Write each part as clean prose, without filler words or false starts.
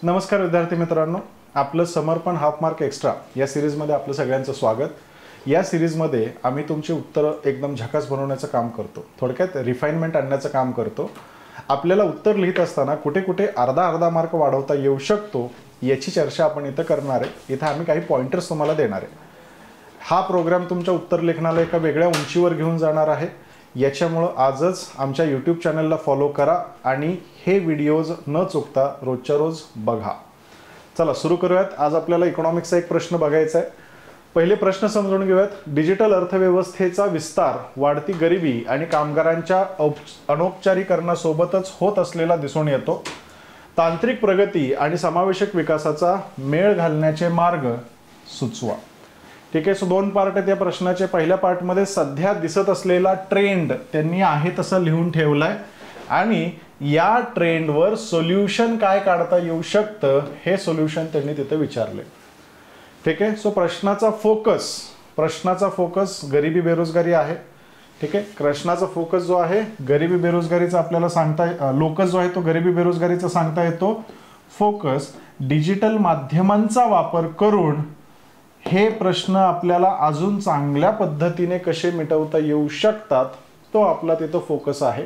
नमस्कार विद्यार्थी मित्रांनो, आपलं समर्पण हाफ मार्क एक्स्ट्रा या सिरीजमध्ये आपलं सगळ्यांचं स्वागत। या सिरीजमध्ये आम्ही तुमची उत्तरं एकदम झकास बनवण्याचं काम करतो, थोडक्यात रिफाइनमेंट आणण्याचं काम करतो। आपल्याला उत्तर लिहित असताना कुठे कुठे अर्धा मार्क वाढवता येऊ शकतो याची चर्चा आपण इथं करणार आहे। इथं आम्ही काही पॉइंटर्स तुम्हाला देणार आहे। हा प्रोग्राम तुमच्या उत्तर लेखनाला एका वेगळ्या उंचीवर घेऊन जाणार आहे। याच्यामुळे आजच आमच्या YouTube चॅनलला फॉलो करा आणि हे व्हिडिओज न चुकता रोजच्या रोज बघा। चला सुरू करूयात। आज आपल्याला इकॉनॉमिक्सचा एक प्रश्न बघायचा आहे। पहिले प्रश्न समजून घेऊयात। डिजिटल अर्थव्यवस्थेचा विस्तार वाढती गरिबी आणि कामगारांच्या अनौपचारिकरणासोबतच होत असलेला दिसून येतो। तांत्रिक प्रगती आणि समावेशक विकासाचा मेळ घालण्याचे मार्ग सुचवा। ठीक आहे, सो दोन पार्ट आहेत या प्रश्नाचे। पहिल्या पार्टमध्ये सध्या दिसत असलेला ट्रेंड त्यांनी आहे तसं लिहून ठेवलाय आणि या ट्रेंडवर सोल्युशन काय काढता येऊ शकतं हे सोल्युशन त्यांनी तिथे विचारले। ठीक आहे, सो प्रश्नाचा फोकस गरिबी बेरोजगारी आहे। ठीक आहे, प्रश्नाचा फोकस जो आहे गरिबी बेरोजगारीचा आपल्याला सांगता लोकस जो आहे तो गरिबी बेरोजगारीचा सांगता येतो। फोकस डिजिटल माध्यमांचा वापर करून हे प्रश्न आपल्याला अजून चांगल्या पद्धतीने कसे मिटवता येऊ शकतात तो आपला तिथं फोकस आहे।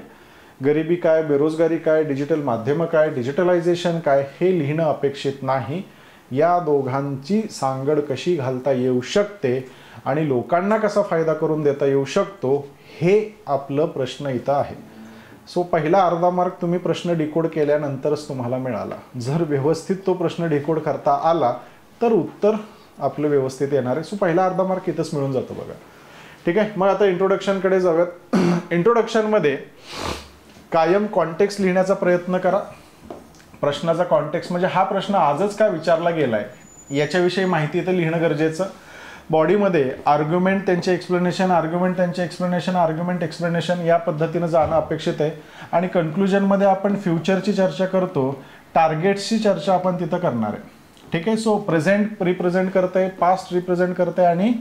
गरिबी काय, बेरोजगारी काय, डिजिटल माध्यम काय, डिजिटलायझेशन काय हे लिहिणं अपेक्षित नाही। या दोघांची सांगड कशी घालता येऊ शकते आणि लोकांना कसा फायदा करून देता येऊ शकतो हे आपलं प्रश्न इथं आहे। सो पहिला अर्धा मार्क तुम्ही प्रश्न डिकोड केल्यानंतरच तुम्हाला मिळाला। जर व्यवस्थित तो प्रश्न डिकोड करता आला तर उत्तर आपलं व्यवस्थित येणार आहे। सो पहिला अर्धा मार्क इथंच मिळून जातो बघा। ठीक आहे, मग आता इंट्रोडक्शन कडे जाऊयात। इंट्रोडक्शन मध्ये कायम कॉन्टेक्स्ट लिहिण्याचा प्रयत्न करा। प्रश्नाचा कॉन्टेक्स्ट म्हणजे हा प्रश्न आजच का विचारला गेलाय याच्याविषयी माहिती इथं लिहिणं गरजेचं। बॉडीमध्ये आर्ग्युमेंट त्यांचे एक्सप्लेनेशन, आर्ग्युमेंट त्यांचे एक्सप्लेनेशन, आर्ग्युमेंट एक्सप्लेनेशन या पद्धतीनं जाणं अपेक्षित आहे। आणि कन्क्लुजनमध्ये आपण फ्युचरची चर्चा करतो, टार्गेट्सची चर्चा आपण तिथं करणार आहे। ठीक आहे, सो प्रेझेंट रिप्रेझेंट करते, पास्ट रिप्रेझेंट करते आणि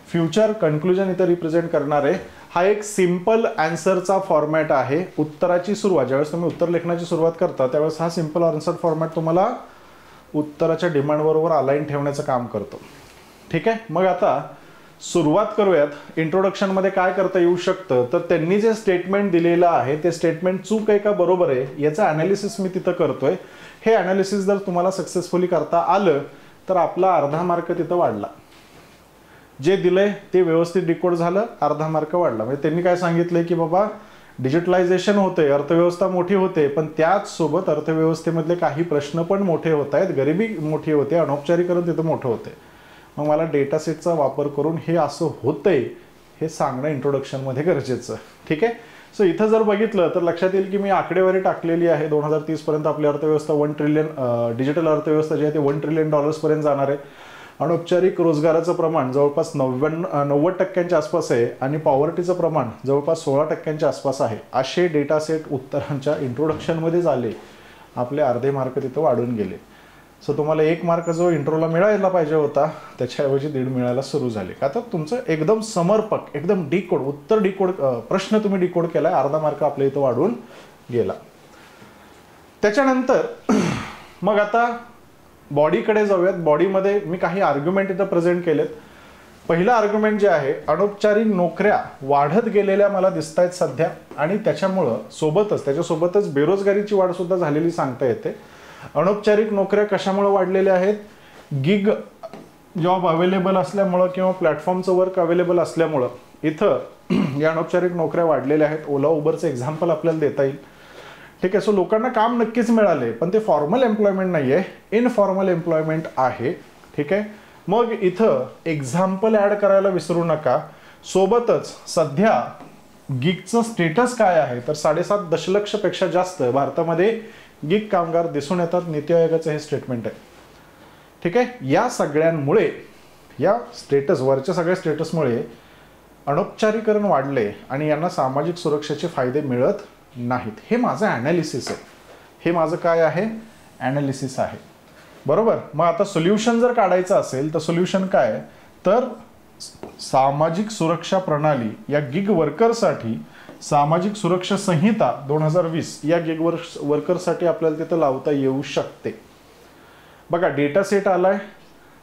फ्युचर कन्क्लुजन इथं रिप्रेझेंट करणार आहे। हा एक सिंपल आन्सरचा फॉर्मॅट आहे। उत्तराची सुरुवात ज्यावेळेस तुम्ही उत्तर लेखनाची सुरुवात करता त्यावेळेस हा सिंपल आन्सर फॉर्मॅट तुम्हाला उत्तराच्या डिमांड बरोबर अलाइन ठेवण्याचं काम करतो। ठीक आहे, मग आता सुरुवात करूयात। इंट्रोडक्शन मध्ये काय करता येऊ शकतं तर त्यांनी जे स्टेटमेंट दिलेलं आहे ते स्टेटमेंट चूक आहे का बरोबर आहे याचं अनालिसिस मी तिथं करतोय। हे अनालिसिस जर तुम्हाला सक्सेसफुली करता आलं तर आपला अर्धा मार्क तिथं वाढला। जे दिलंय ते व्यवस्थित डिकोड झालं, अर्धा मार्क वाढला। म्हणजे त्यांनी काय सांगितलंय की बाबा डिजिटलायझेशन होते, अर्थव्यवस्था मोठी होते, पण त्याच सोबत अर्थव्यवस्थेमधले काही प्रश्न पण मोठे होत आहेत, गरिबी मोठी होते, अनौपचारिकरण तिथं मोठं होते। मग मला डेटा सेटचा वापर करून हे असं होतंय हे सांगणं इंट्रोडक्शनमध्ये गरजेचं। ठीक आहे, सो इथं जर बघितलं तर लक्षात येईल की मी आकडेवारी टाकलेली आहे। 2030 पर्यंत आपली अर्थव्यवस्था 1 ट्रिलियन डिजिटल अर्थव्यवस्था जी आहे ते $1 ट्रिलियन पर्यंत जाणार आहे। अनौपचारिक रोजगाराचं प्रमाण जवळपास 90% आसपास आहे आणि पॉवर्टीचं प्रमाण जवळपास 16% आसपास आहे। असे डेटा सेट उत्तरांच्या इंट्रोडक्शनमध्येच आले, आपले अर्धे मार्क तिथं वाढून गेले। सो तुम्हाला 1 मार्क जो इंट्रोला मिळायला पाहिजे होता त्याच्याऐवजी 1.5 मिळायला सुरू झाले। आता तुमचं एकदम समर्पक, एकदम डिकोड उत्तर डिकोड प्रश्न तुम्ही डिकोड केलाय, अर्धा मार्क आपल्या इथं वाढून गेला। त्याच्यानंतर मग आता बॉडीकडे जाऊयात। बॉडीमध्ये मी काही आर्ग्युमेंट इथं प्रेझेंट केलेत। पहिला आर्ग्युमेंट जे आहे, अनौपचारिक नोकऱ्या वाढत गेलेल्या मला दिसत आहेत सध्या आणि त्याच्यासोबतच बेरोजगारीची वाढ सुद्धा झालेली सांगता येते। अनौपचारिक नोकऱ्या कशामुळे वाढलेल्या आहेत? गिग जॉब अवेलेबल असल्यामुळं किंवा प्लॅटफॉर्मचं वर्क अवेलेबल असल्यामुळं इथं या अनौपचारिक नोकऱ्या वाढलेल्या आहेत। ओला उबरचं एक्झाम्पल आपल्याला देता येईल। ठीक आहे, सो लोकांना काम नक्कीच मिळाले पण ते फॉर्मल एम्प्लॉयमेंट नाही आहे, इनफॉर्मल एम्प्लॉयमेंट आहे। ठीक आहे, मग इथं एक्झाम्पल ॲड करायला विसरू नका। सोबतच सध्या गिगचं स्टेटस काय आहे तर 7.5 दशलक्षपेक्षा जास्त भारतामध्ये गिग कामगार दिसून येतात। नीती आयोगाचं हे स्टेटमेंट आहे। ठीक आहे, या सगळ्यांमुळे या वरच्या सगळ्या स्टेटसमुळे अनौपचारिकरण वाढले आणि यांना सामाजिक सुरक्षेचे फायदे मिळत नाहीत। हे माझं ॲनालिसिस आहे। हे माझं काय आहे? ॲनालिसिस आहे, बरोबर। मग आता सोल्युशन जर काढायचं असेल तर सोल्युशन काय तर सामाजिक सुरक्षा प्रणाली या गिग वर्करसाठी सामाजिक सुरक्षा संहिता 2020 या गिग वर्करसाठी आपल्याला तिथं लावता येऊ शकते। बघा डेटा सेट आलाय,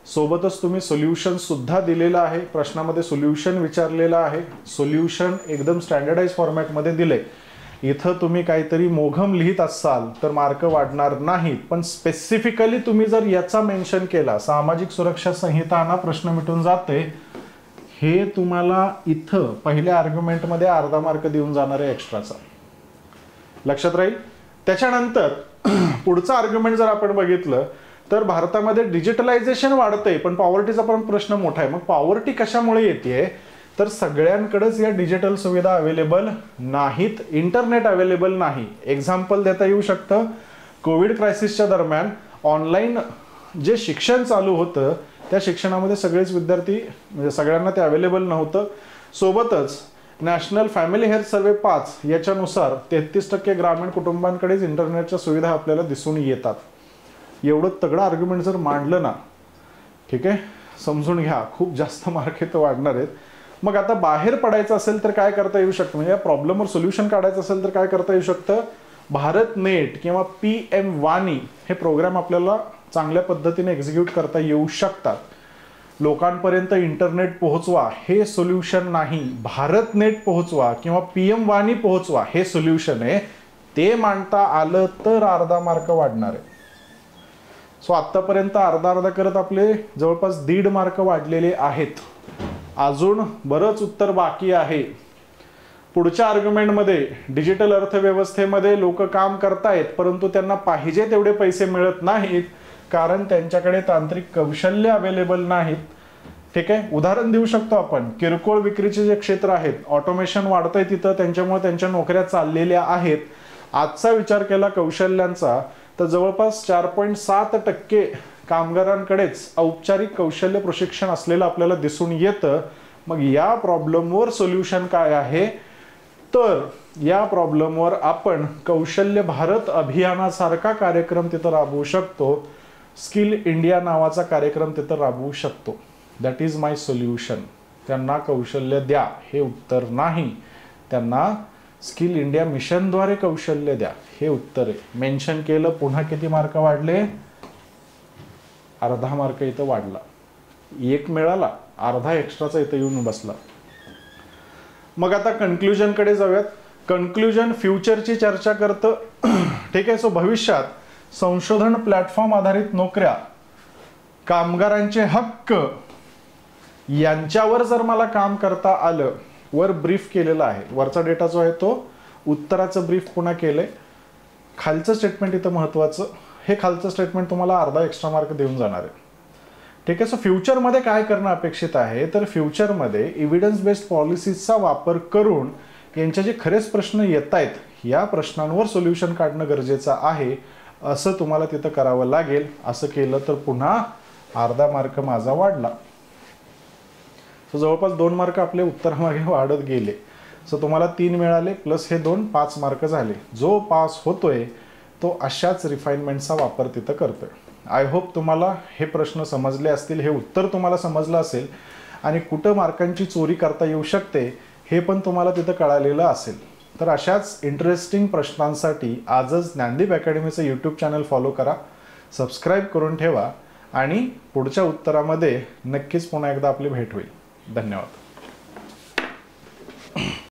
सोबतच तुम्ही सोल्युशन सुद्धा दिलेलं आहे, प्रश्नामध्ये सोल्युशन विचारलेलं आहे, सोल्युशन एकदम स्टँडर्डाइज फॉर्मॅटमध्ये दिले. इथं तुम्ही काहीतरी मोघम लिहित असाल तर मार्क वाढणार नाहीत, पण स्पेसिफिकली तुम्ही जर याचा मेन्शन केला, सामाजिक सुरक्षा संहिता ना प्रश्न मिटून जाते, हे तुम्हाला इथं पहिल्या आर्ग्युमेंटमध्ये अर्धा मार्क देऊन जाणार आहे एक्स्ट्राचा, लक्षात राहील. त्याच्यानंतर पुढचा आर्ग्युमेंट जर आपण बघितलं तर भारतामध्ये डिजिटलायझेशन वाढतंय पण पॉवर्टीचा पण प्रश्न मोठा आहे. मग पॉवर्टी कशामुळे येते, तर सगळ्यांकडेच या डिजिटल सुविधा अवेलेबल नाहीत, इंटरनेट अवेलेबल नाही. एक्झाम्पल देता येऊ शकतं, कोविड क्रायसिसच्या दरम्यान ऑनलाईन जे शिक्षण चालू होतं त्या शिक्षणामध्ये सगळेच विद्यार्थी म्हणजे सगळ्यांना ते अवेलेबल नव्हतं. सोबतच नॅशनल फॅमिली हेल्थ सर्वे 5 याच्यानुसार 33% ग्रामीण कुटुंबांकडेच इंटरनेटच्या सुविधा आपल्याला दिसून येतात. एवढं तगडं आर्ग्युमेंट जर मांडलं ना, ठीक आहे, समजून घ्या खूप जास्त मार्क इथं वाढणार आहेत. मग आता बाहेर पडायचं असेल तर काय करता येऊ शकतं, म्हणजे या प्रॉब्लेमवर सोल्युशन काढायचं असेल तर काय करता येऊ शकतं, भारत नेट किंवा PM वाणी हे प्रोग्राम आपल्याला चांगल्या पद्धतीने एक्झिक्यूट करता येऊ शकतात. लोकांपर्यंत इंटरनेट पोहोचवा हे सोल्युशन नाही, भारत नेट पोहोचवा किंवा PM वाणी पोहोचवा हे सोल्युशन आहे. ते मांडता आलं तर अर्धा मार्क वाढणार आहे. सो आत्तापर्यंत अर्धा अर्धा करत आपले जवळपास 1.5 मार्क वाढलेले आहेत. अजून बरंच उत्तर बाकी आहे. पुढच्या आर्ग्युमेंटमध्ये डिजिटल अर्थव्यवस्थेमध्ये लोक काम करतायत परंतु त्यांना पाहिजे तेवढे पैसे मिळत नाहीत कारण त्यांच्याकडे तांत्रिक कौशल्य अवेलेबल नाहीत. ठीक आहे, उदाहरण देऊ शकतो आपण, किरकोळ विक्रीचे जे क्षेत्र आहेत, ऑटोमेशन वाढतंय तिथं, त्यांच्यामुळे त्यांच्या नोकऱ्या चाललेल्या आहेत. आजचा विचार केला कौशल्यांचा तर जवळपास 4.7% कामगारांकडेच औपचारिक कौशल्य प्रशिक्षण असलेलं आपल्याला दिसून येतं. मग या प्रॉब्लेमवर सोल्युशन काय आहे, तर या प्रॉब्लेमवर आपण कौशल्य भारत अभियानासारखा कार्यक्रम तिथं राबवू शकतो. स्किल इंडिया नावाचा कार्यक्रम तिथं राबवू शकतो. That is my solution. त्यांना कौशल्य द्या हे उत्तर नाही, त्यांना स्किल इंडिया मिशनद्वारे कौशल्य द्या हे उत्तर आहे. मेन्शन केलं. पुन्हा किती मार्क वाढले, अर्धा मार्क इथं वाढला, 1 मिळाला, अर्धा एक्स्ट्राचा इथं येऊन बसला. मग आता कन्क्लुजन कडे जाऊयात. कन्क्लुजन फ्युचरची चर्चा करतं. ठीक आहे, सो भविष्यात संशोधन प्लॅटफॉर्म आधारित नोकऱ्या, कामगारांचे हक्क यांच्यावर जर मला काम करता आलं, वर ब्रीफ केलेला आहे, वरचा डेटा जो आहे तो उत्तराचं ब्रीफ पुन्हा केलंय. खालचं स्टेटमेंट इथं महत्वाचं, हे खालचं स्टेटमेंट तुम्हाला अर्धा एक्स्ट्रा मार्क देऊन जाणार आहे. ठीक आहे, सो फ्युचरमध्ये काय करणं अपेक्षित आहे, तर फ्युचरमध्ये एव्हिडन्स बेस्ड पॉलिसीजचा वापर करून यांचे जे खरेच प्रश्न येत आहेत या प्रश्नांवर सोल्युशन काढणं गरजेचं आहे. असं तुम्हाला तिथं करावं लागेल. असं केलं तर पुन्हा अर्धा मार्क माझा वाढला. सो जवळपास 2 मार्क आपले उत्तरामागे वाढत गेले. सो तुम्हाला 3 मिळाले प्लस हे 2, 5 मार्क झाले. जो पास होतोय तो अशाच रिफाईनमेंटचा वापर तिथं करतोय. आय होप तुम्हाला हे प्रश्न समजले असतील, हे उत्तर तुम्हाला समजलं असेल आणि कुठं मार्कांची चोरी करता येऊ शकते हे पण तुम्हाला तिथं कळालेलं असेल. तर अशाच इंटरेस्टिंग प्रश्नांसाठी आजच ज्ञानदीप अकॅडमीचं यूट्यूब चॅनल फॉलो करा, सबस्क्राईब करून ठेवा आणि पुढच्या उत्तरामध्ये नक्कीच पुन्हा एकदा आपली भेट होईल. धन्यवाद.